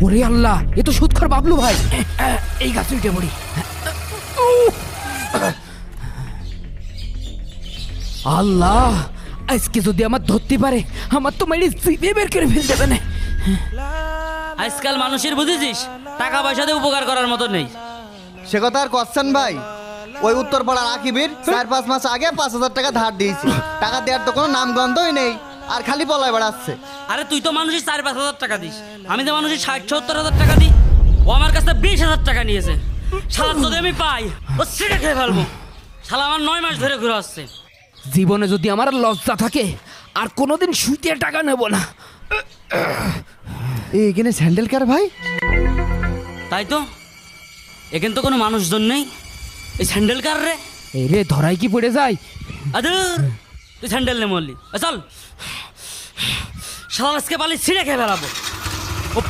ওরে আল্লাহ, এ তো সুৎখর বাবলু ভাই। এই গাছে উঠে পড়ি। আল্লাহ, আজকে যদি আমার ধরতে পারে, আমার তো মেরে জিভে বের করে ফেল দেবে না। আজকাল মানুষের বুঝেছিস টাকা পয়সাতে উপকার করার মতো নেই। সে কথা আর করছেন ভাই, ওই উত্তর পাড়ার আকিবের 4-5 মাস আগে 5,000 টাকা ধার দিয়েছি। টাকা দেওয়ার তো কোনো নাম গন্ধই নেই, আর খালি পলায় বেড়াচ্ছে। আরে তুই তো মানুষের 4-5 হাজার টাকা দিস, আমি তো মানুষের 60-70 হাজার টাকা দিই। ও আমার কাছে 20,000 টাকা নিয়েছে। শালা যদি আমি পাই, ও সেটা খেয়ে ফেলবো। শালা আমার 9 মাস ধরে ঘুরে আসছে। জীবনে যদি আমার লজ্জা থাকে, আর কোনোদিন শুইতে টাকা নেব না। এখানে স্যান্ডেল কার ভাই? তাই তো, এখানে তো কোনো মানুষজন নেই। এই স্যান্ডেল কার রে? এই রে, ধরাই কি পড়ে যায়? আদর, তুই স্যান্ডেল নে মল্লি, চল। শালা আজকে পালি ছিঁড়ে খেয়ে ফেলাবো।